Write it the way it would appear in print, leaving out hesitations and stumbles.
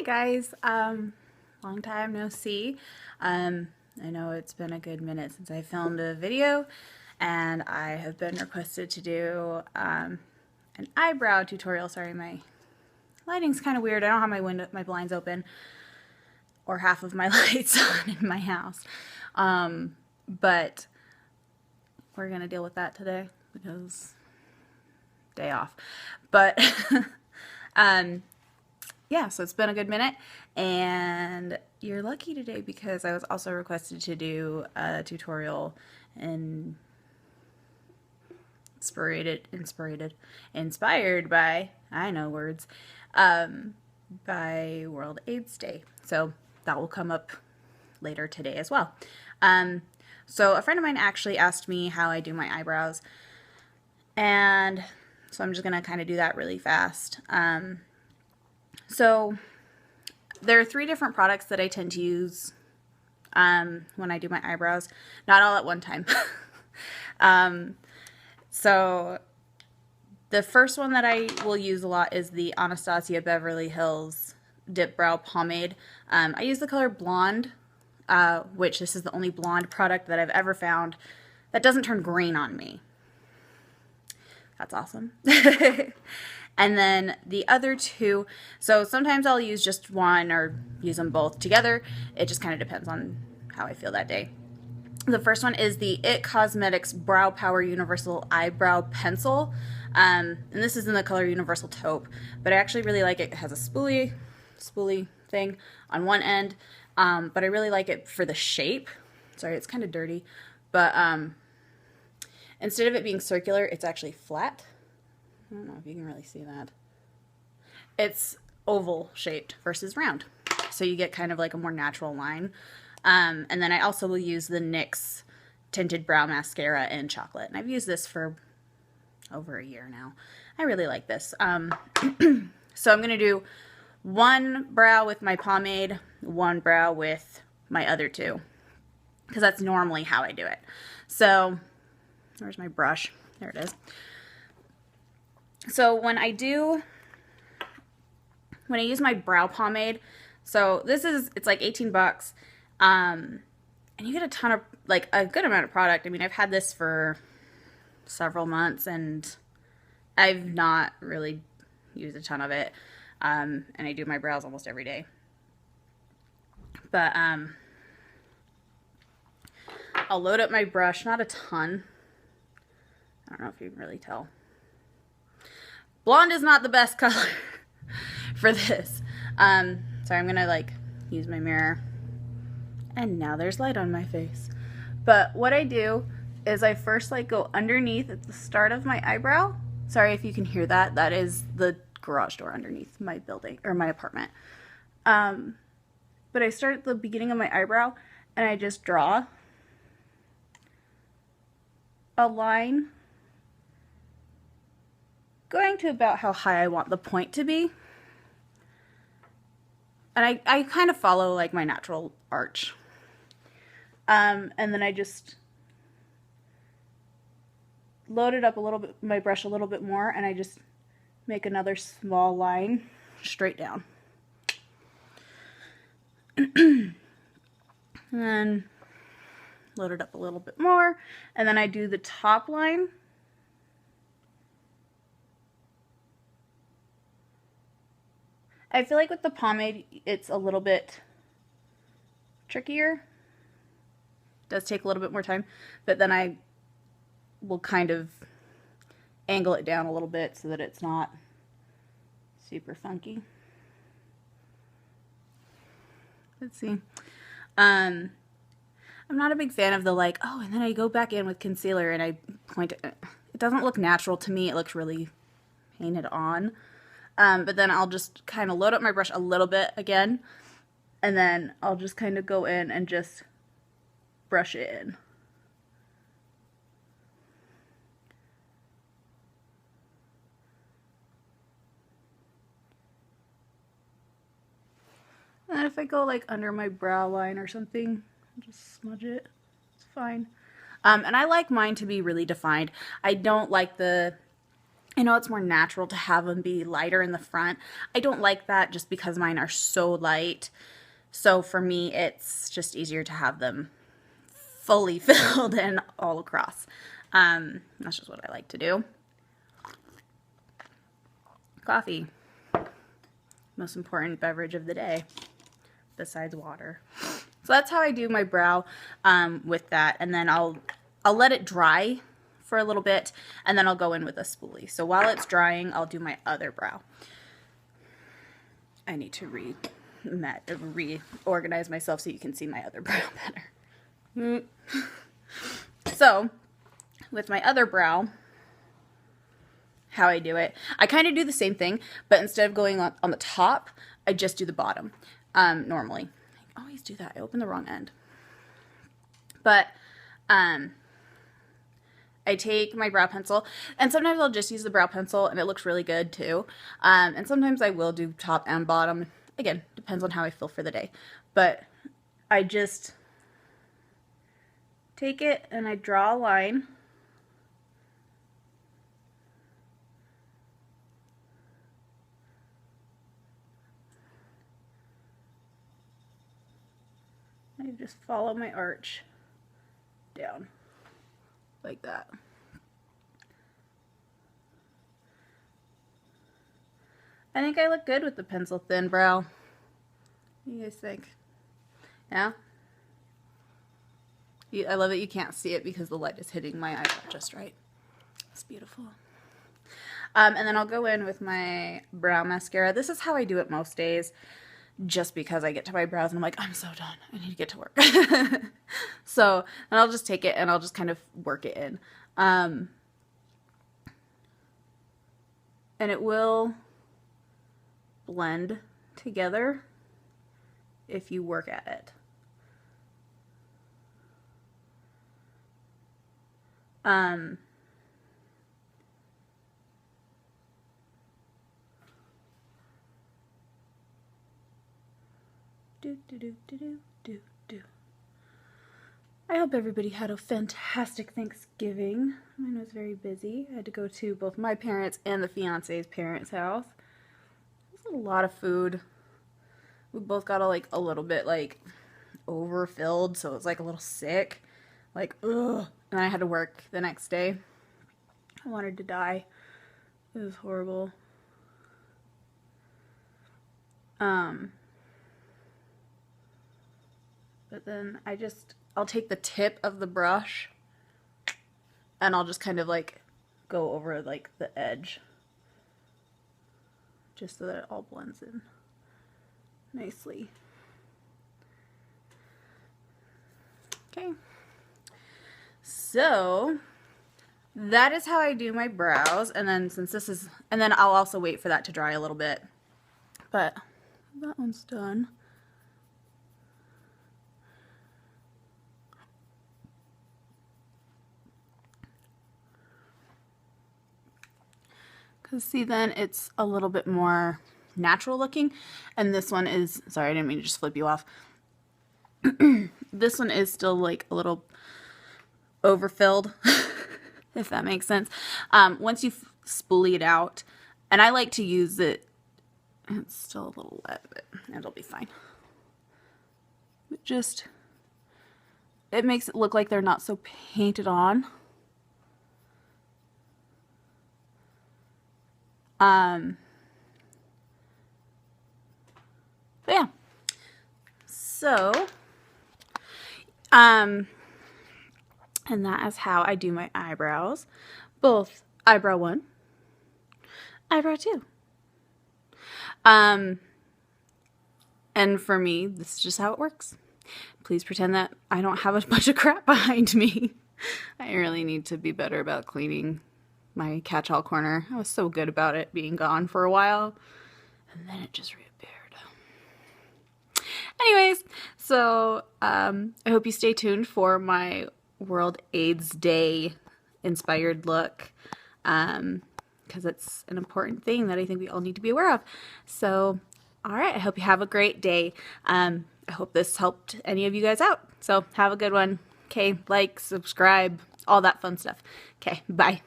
Hi guys, long time no see. I know it's been a good minute since I filmed a video, and I have been requested to do an eyebrow tutorial. Sorry, my lighting's kind of weird. I don't have my blinds open, or half of my lights on in my house. But we're gonna deal with that today because day off. But yeah, so it's been a good minute, and you're lucky today because I was also requested to do a tutorial inspired by, I know words, by World AIDS Day. So that will come up later today as well. So a friend of mine actually asked me how I do my eyebrows, and so I'm just gonna kind of do that really fast. So there are 3 different products that I tend to use when I do my eyebrows, not all at one time. So the first one that I will use a lot is the Anastasia Beverly Hills Dip Brow Pomade. I use the color Blonde, which this is the only blonde product that I've ever found that doesn't turn green on me. That's awesome. And then the other 2, so sometimes I'll use just one or use them both together. It just kind of depends on how I feel that day. The first one is the IT Cosmetics Brow Power Universal Eyebrow Pencil. And this is in the color Universal Taupe, but I actually really like it. It has a spoolie thing on one end, but I really like it for the shape. Sorry, it's kind of dirty, but instead of it being circular, it's actually flat. I don't know if you can really see that. It's oval shaped versus round. So you get kind of like a more natural line. And then I also will use the NYX Tinted Brow Mascara in Chocolate. And I've used this for over a year now. I really like this. So I'm going to do one brow with my pomade, one brow with my other 2. Because that's normally how I do it. So, where's my brush? There it is. So when I use my brow pomade, so it's like 18 bucks, and you get a ton of, like, a good amount of product. I mean, I've had this for several months, and I've not really used a ton of it, and I do my brows almost every day. But, I'll load up my brush, not a ton. I don't know if you can really tell. Blonde is not the best color for this. So I'm gonna like use my mirror, and now there's light on my face. But what I do is I first like go underneath at the start of my eyebrow. Sorry if you can hear that. That is the garage door underneath my building or my apartment. But I start at the beginning of my eyebrow and I just draw a line going to about how high I want the point to be. And I kind of follow like my natural arch. And then I just load it up a little bit, my brush a little bit more, and I just make another small line straight down. And then load it up a little bit more, and then I do the top line. I feel like with the pomade, it's a little bit trickier. It does take a little bit more time, but then I will kind of angle it down a little bit so that it's not super funky. Let's see. I'm not a big fan of the like, oh, and then I go back in with concealer and I point it. It doesn't look natural to me. It looks really painted on. But then I'll just kind of load up my brush a little bit again, and then I'll just kind of go in and just brush it in. And then if I go like under my brow line or something, I'll just smudge it. It's fine. And I like mine to be really defined. I don't like the I know it's more natural to have them be lighter in the front. I don't like that just because mine are so light. So for me, it's just easier to have them fully filled in all across. That's just what I like to do. Coffee. Most important beverage of the day, besides water. So that's how I do my brow with that. And then I'll let it dry for a little bit, and then I'll go in with a spoolie. So while it's drying, I'll do my other brow. I need to reorganize myself so you can see my other brow better. So with my other brow, how I do it, I kind of do the same thing, but instead of going on the top, I just do the bottom. Normally, I always do that. I open the wrong end. But I take my brow pencil, and sometimes I'll just use the brow pencil, and it looks really good too. And sometimes I will do top and bottom. Again, depends on how I feel for the day. But I just take it and I draw a line. I just follow my arch down like that. I think I look good with the pencil thin brow. What do you guys think? Yeah? I love that you can't see it because the light is hitting my eyebrow just right. It's beautiful. And then I'll go in with my brow mascara. This is how I do it most days, just because I get to my brows and I'm like, I'm so done. I need to get to work. So, and I'll just take it and I'll just kind of work it in. And it will blend together if you work at it. I hope everybody had a fantastic Thanksgiving. Mine was very busy. I had to go to both my parents' and the fiance's parents' house. It was a lot of food. We both got a little bit overfilled, so it was a little sick. Ugh. And I had to work the next day. I wanted to die. It was horrible. But then I'll take the tip of the brush and I'll just kind of go over the edge, just so that it all blends in nicely. Okay. So that is how I do my brows, and then and then I'll also wait for that to dry a little bit. But that one's done. Because see, then it's a little bit more natural looking, and this one is, sorry, I didn't mean to just flip you off. This one is still a little overfilled, if that makes sense. Once you spoolie it out, and I like to use it, it's still a little wet, but it'll be fine. It makes it look like they're not so painted on. But yeah. So, and that is how I do my eyebrows. Both eyebrow 1, eyebrow 2. And for me, this is just how it works. Please pretend that I don't have a bunch of crap behind me. I really need to be better about cleaning my catch-all corner. I was so good about it being gone for a while, and then it just reappeared. Anyways, so I hope you stay tuned for my World AIDS Day inspired look, because it's an important thing that I think we all need to be aware of. So, all right, I hope you have a great day. I hope this helped any of you guys out. So have a good one. Okay, like, subscribe, all that fun stuff. Okay, bye.